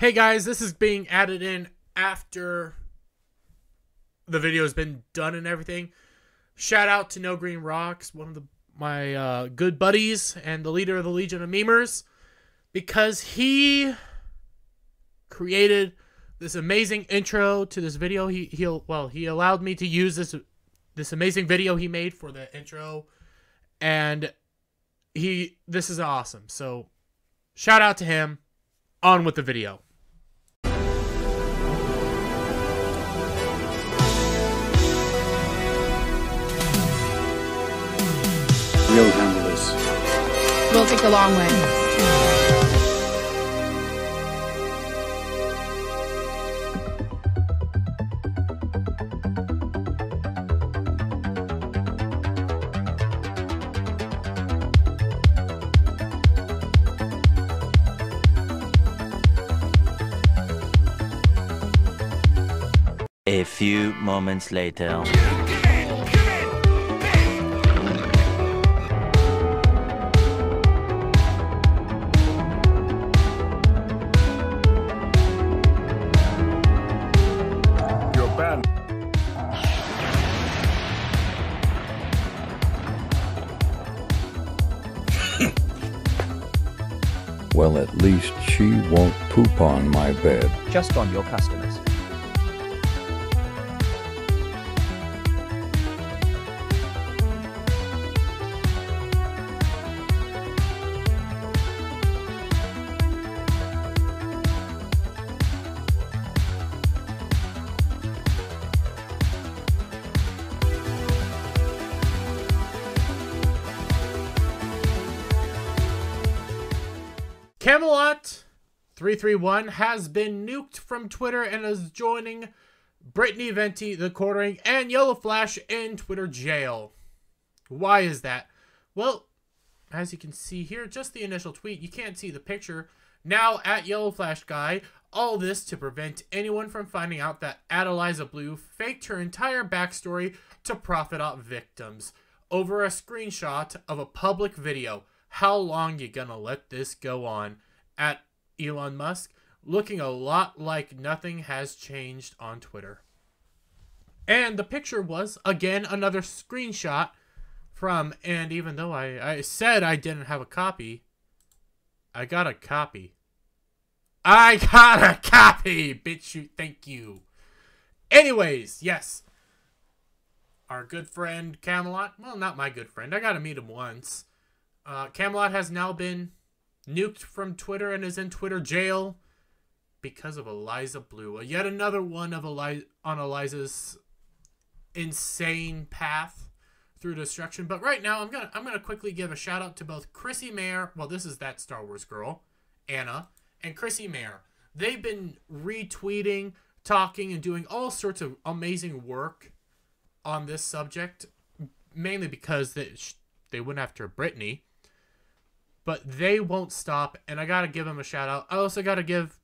Hey guys, this is being added in after the video has been done and everything. Shout out to No Green Rocks, one of my good buddies and the leader of the Legion of Memers, because he created this amazing intro to this video. He allowed me to use this amazing video he made for the intro, and this is awesome. So shout out to him. On with the video. We'll handle this. We'll take the long way. A few moments later. You're banned. Well, at least she won't poop on my bed. Just on your customers. Camelot331 has been nuked from Twitter and is joining Brittany Venti, The Quartering, and Yellow Flash in Twitter jail. Why is that? Well, as you can see here, just the initial tweet. You can't see the picture. Now at Yellow Flash Guy, all this to prevent anyone from finding out that Eliza Bleu faked her entire backstory to profit off victims over a screenshot of a public video. How long you gonna let this go on? At Elon Musk, looking a lot like nothing has changed on Twitter. And the picture was, again, another screenshot from, and even though I said I didn't have a copy, I got a copy. I got a copy, bitch, thank you. Anyways, yes. Our good friend Camelot, well, not my good friend, I got to meet him once. Camelot has now been nuked from Twitter and is in Twitter jail because of Eliza Bleu. Yet another one of Eliza's insane path through destruction. But right now, I'm gonna quickly give a shout out to both Chrissy Mayer. Well, this is that Star Wars girl, Anna, and Chrissy Mayer. They've been retweeting, talking, and doing all sorts of amazing work on this subject, mainly because they went after Brittany. But they won't stop, and I gotta give him a shout out. I also gotta give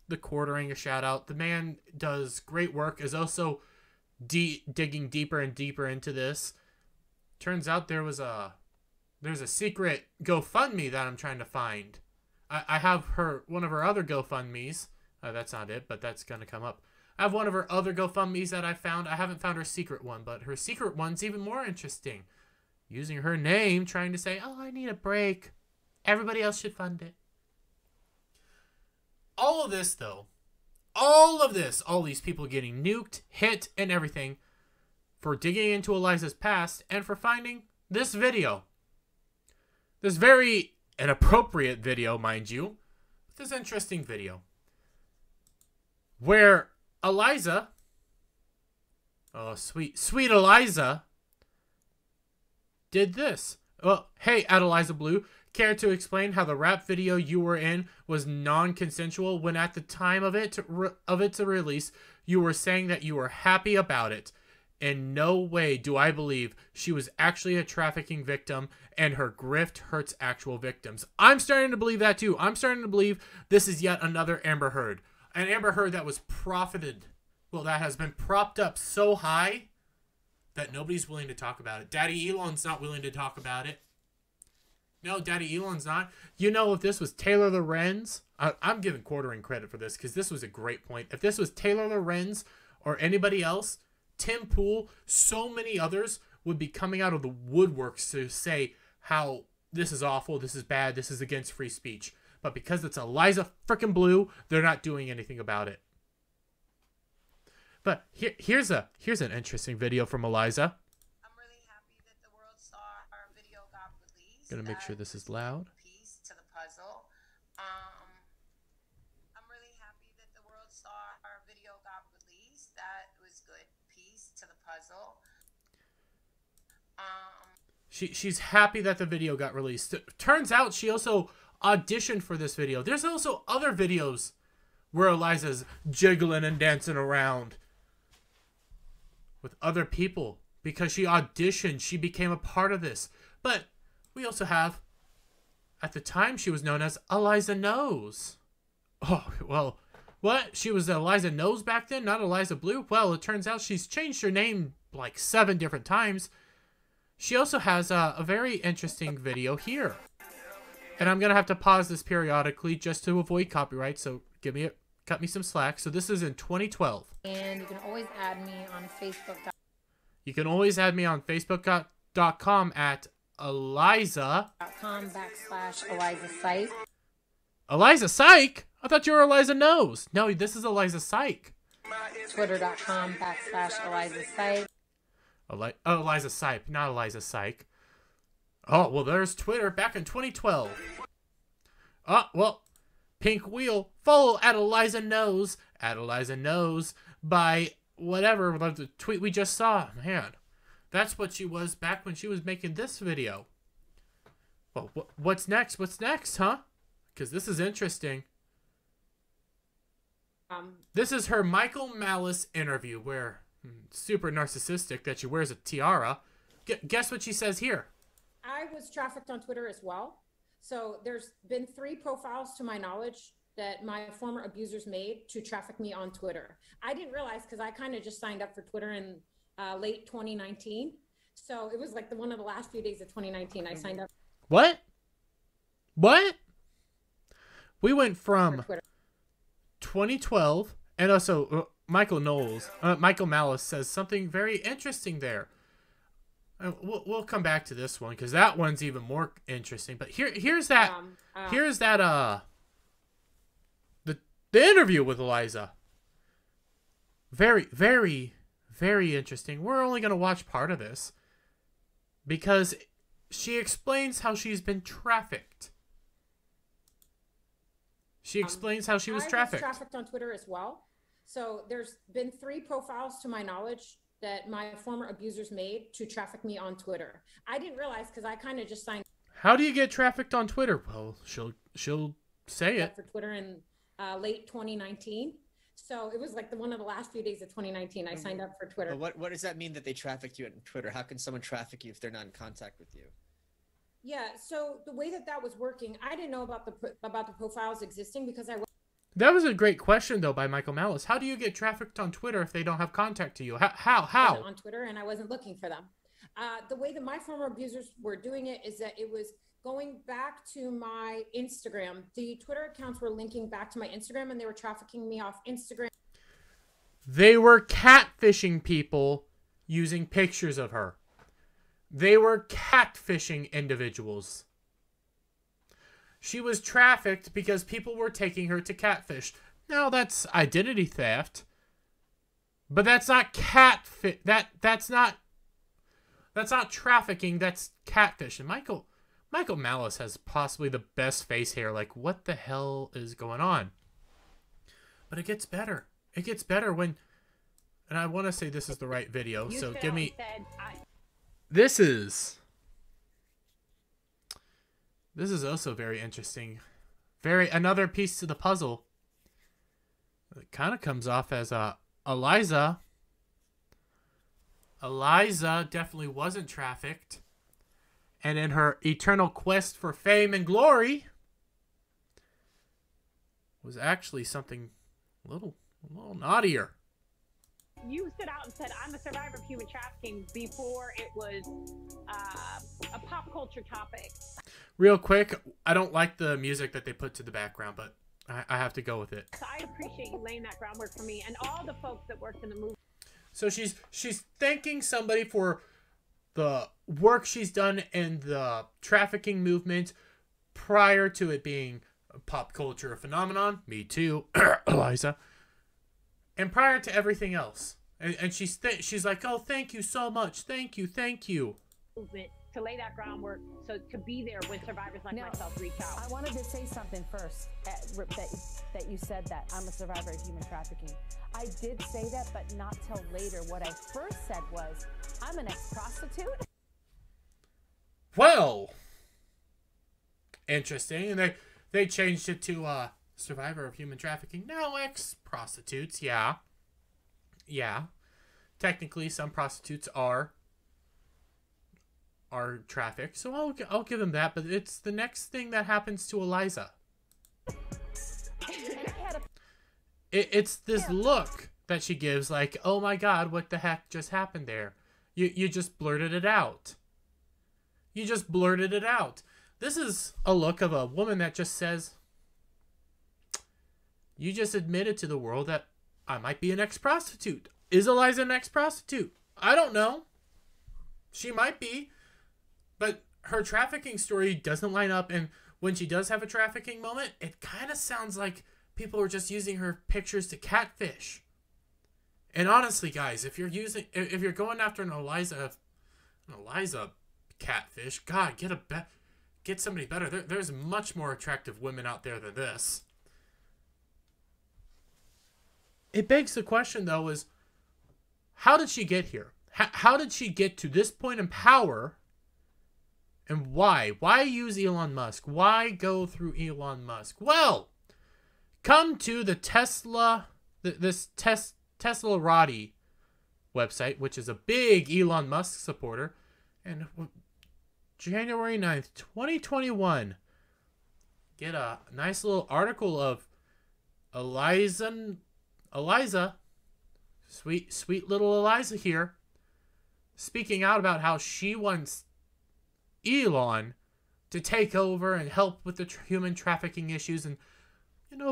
The Quartering a shout out. The man does great work, is also digging deeper and deeper into this. Turns out there's a secret GoFundMe that I'm trying to find. I have one of her other GoFundMes. That's not it, but that's gonna come up. I have one of her other GoFundMes that I found. I haven't found her secret one, but her secret one's even more interesting. Using her name, trying to say, oh, I need a break. Everybody else should fund it. All of this, though, all these people getting nuked, hit, and everything for digging into Eliza's past and for finding this video. This very inappropriate video, mind you. This interesting video. Where Eliza, oh, sweet Eliza, did this. Well, hey, Eliza Bleu, care to explain how the rap video you were in was non-consensual when at the time of its release, you were saying that you were happy about it? In no way do I believe she was actually a trafficking victim and her grift hurts actual victims. I'm starting to believe that too. I'm starting to believe this is yet another Amber Heard. An Amber Heard that was that has been propped up so high that nobody's willing to talk about it. Daddy Elon's not willing to talk about it. No, Daddy Elon's not. You know, if this was Taylor Lorenz, I'm giving Quartering credit for this because this was a great point. If this was Taylor Lorenz or anybody else, Tim Pool, so many others would be coming out of the woodworks to say how this is awful, this is bad, this is against free speech. But because it's Eliza frickin' Bleu, they're not doing anything about it. But here's an interesting video from Eliza. I'm really happy that the world saw our video got released. Gonna make sure this is loud. Piece to the puzzle. I'm really happy that the world saw our video got released. That was good piece to the puzzle. She's happy that the video got released. Turns out she also auditioned for this video. There's also other videos where Eliza's jiggling and dancing around with other people because she auditioned. She became a part of this. But we also have, at the time, she was known as Eliza Knows. Oh, well, what? She was Eliza Knows back then, not Eliza Bleu? Well, it turns out she's changed her name like 7 different times. She also has a very interesting video here. And I'm going to have to pause this periodically just to avoid copyright, so cut me some slack. So this is in 2012. And you can always add me on Facebook. You can always add me on Facebook.com at Eliza.com/Eliza Psych. Eliza Psych? I thought you were Eliza Knows. No, this is Eliza Psych. Twitter.com/Eliza Psych. Eliza Psych, not Eliza Psych. Oh, well, there's Twitter back in 2012. Oh, well, pink wheel. Follow at Eliza Knows by whatever, the tweet we just saw. Man, that's what she was back when she was making this video. Well, what's next? What's next, huh? Because this is interesting. This is her Michael Malice interview where, super narcissistic that she wears a tiara. Guess what she says here? I was trafficked on Twitter as well. So there's been 3 profiles to my knowledge that my former abusers made to traffic me on Twitter. I didn't realize because I kind of just signed up for Twitter in late 2019. So it was like one of the last few days of 2019 I signed up. What? We went from 2012 and also Michael Malice says something very interesting there. We'll come back to this one because that one's even more interesting. But here's the interview with Eliza. Very, very, very interesting. We're only going to watch part of this because she explains how she's been trafficked. She explains how she was trafficked. I was trafficked on Twitter as well. So there's been 3 profiles to my knowledge that my former abusers made to traffic me on Twitter. I didn't realize because I kind of just signed. How do you get trafficked on Twitter? Well, she'll say it. For Twitter in late 2019. So it was like one of the last few days of 2019 I signed up for Twitter. What does that mean that they trafficked you on Twitter? How can someone traffic you if they're not in contact with you? Yeah, so the way that was working, I didn't know about the profiles existing because That was a great question, though, by Michael Malice. How do you get trafficked on Twitter if they don't have contact to you? How? On Twitter, and I wasn't looking for them. The way that my former abusers were doing it is that it was going back to my Instagram. The Twitter accounts were linking back to my Instagram, and they were trafficking me off Instagram. They were catfishing people using pictures of her. They were catfishing individuals. She was trafficked because people were taking her to catfish. Now that's identity theft, but that's not catfish. That's not trafficking. That's catfish. And Michael Malice has possibly the best face hair. Like, what the hell is going on? But it gets better. It gets better when, and I want to say this is the right video. So give me. This is also very interesting. Another piece to the puzzle. It kind of comes off as Eliza. Eliza definitely wasn't trafficked. And in her eternal quest for fame and glory was actually something a little naughtier. You stood out and said, I'm a survivor of human trafficking before it was a pop culture topic. Real quick, I don't like the music that they put to the background, but I have to go with it. So I appreciate you laying that groundwork for me and all the folks that worked in the movie. So she's thanking somebody for the work she's done in the trafficking movement prior to it being a pop culture phenomenon. Me too, Eliza. And prior to everything else. And she's like, oh, thank you so much. Thank you. Movement to lay that groundwork, so to be there when survivors like myself reach out. I wanted to say something first, that you said that I'm a survivor of human trafficking. I did say that, but not till later. What I first said was, I'm an ex-prostitute. Well, interesting. And they changed it to survivor of human trafficking. Now ex-prostitutes, yeah. Technically, some prostitutes are trafficked, so I'll give them that. But it's the next thing that happens to Eliza. It's this look that she gives, like, oh my god, what the heck just happened there? You just blurted it out. You just blurted it out. This is a look of a woman that just says, you just admitted to the world that I might be an ex-prostitute. Is Eliza an ex-prostitute? I don't know. She might be. But her trafficking story doesn't line up. And when she does have a trafficking moment, it kind of sounds like people are just using her pictures to catfish. And honestly, guys, if you're going after an Eliza catfish, God, get somebody better. There's much more attractive women out there than this. It begs the question, though, is how did she get here? How did she get to this point in power? And why? Why use Elon Musk? Why go through Elon Musk? Well, come to the Tesla-Rati website, which is a big Elon Musk supporter. And January 9th, 2021, get a nice little article of Eliza, sweet little Eliza here, speaking out about how she wants Elon to take over and help with the human trafficking issues. And,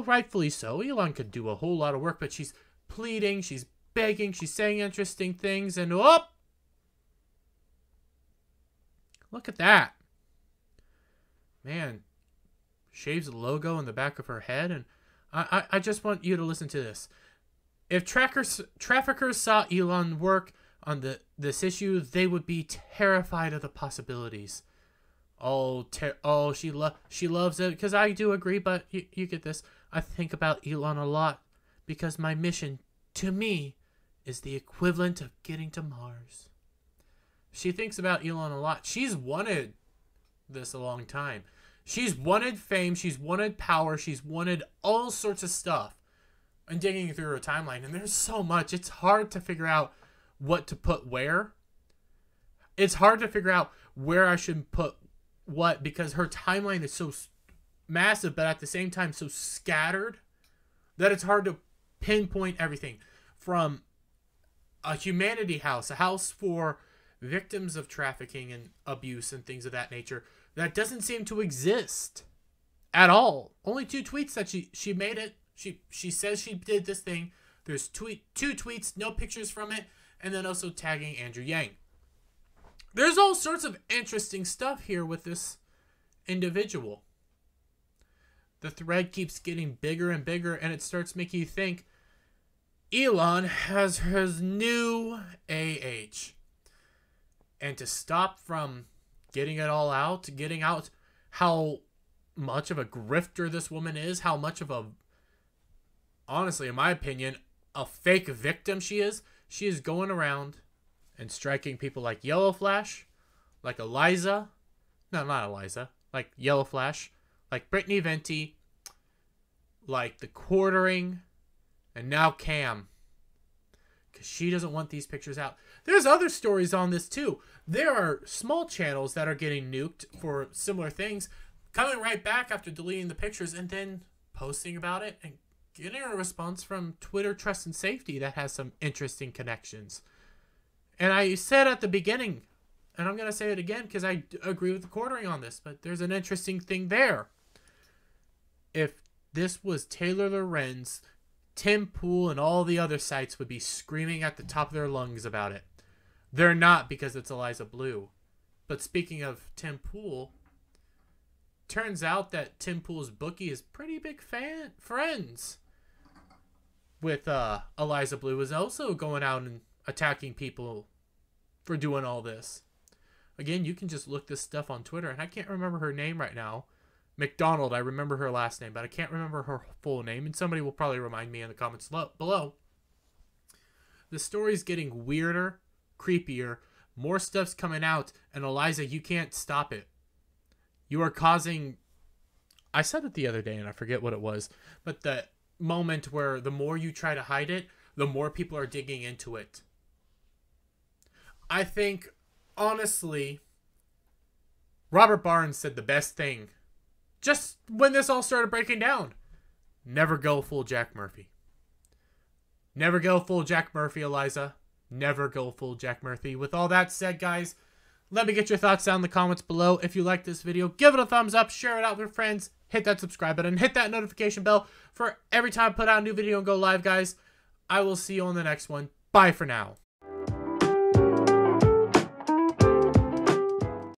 rightfully so. Elon could do a whole lot of work, but she's pleading, she's begging, she's saying interesting things, and look at that. Man, shaves the logo in the back of her head, and I just want you to listen to this. If traffickers saw Elon work on this issue, they would be terrified of the possibilities. She loves it, because I do agree, but you get this. I think about Elon a lot, because my mission, to me, is the equivalent of getting to Mars. She thinks about Elon a lot. She's wanted this a long time. She's wanted fame, she's wanted power, she's wanted all sorts of stuff. And digging through her timeline, and there's so much, it's hard to figure out what to put where. It's hard to figure out where I should put what, because her timeline is so massive, but at the same time so scattered that it's hard to pinpoint everything. From a humanity house, a house for victims of trafficking and abuse and things of that nature, that doesn't seem to exist at all. Only 2 tweets that she made it. She says she did this thing. There's 2 tweets, no pictures from it, and then also tagging Andrew Yang. There's all sorts of interesting stuff here with this individual. The thread keeps getting bigger and bigger, and it starts making you think Elon has his new AH. And to stop from getting it all out, getting out how much of a grifter this woman is, how much of a, honestly, in my opinion, a fake victim she is going around and striking people like Yellow Flash, like Eliza, no, not Eliza, like Yellow Flash, like Brittany Venti, like The Quartering, and now Cam. Because she doesn't want these pictures out. There's other stories on this too. There are small channels that are getting nuked for similar things, coming right back after deleting the pictures and then posting about it and getting a response from Twitter Trust and Safety that has some interesting connections. And I said at the beginning and I'm going to say it again because I agree with the quartering on this, but there's an interesting thing there. If this was Taylor Lorenz, Tim Pool and all the other sites would be screaming at the top of their lungs about it. They're not, because it's Eliza Bleu. But speaking of Tim Pool, turns out that Tim Pool's bookie is pretty big friends with Eliza Bleu, is also going out and attacking people for doing all this. Again, you can just look this stuff on Twitter, and I can't remember her name right now. McDonald, I remember her last name, but I can't remember her full name, and somebody will probably remind me in the comments below. The story's getting weirder, creepier, more stuff's coming out, and Eliza, you can't stop it. You are causing... I said it the other day, and I forget what it was, but the moment where the more you try to hide it, the more people are digging into it. I think, honestly, Robert Barnes said the best thing just when this all started breaking down. Never go full Jack Murphy. Never go full Jack Murphy, Eliza. Never go full Jack Murphy. With all that said, guys, let me get your thoughts down in the comments below. If you like this video, give it a thumbs up, share it out with your friends, hit that subscribe button, hit that notification bell for every time I put out a new video and go live, guys. I will see you on the next one. Bye for now.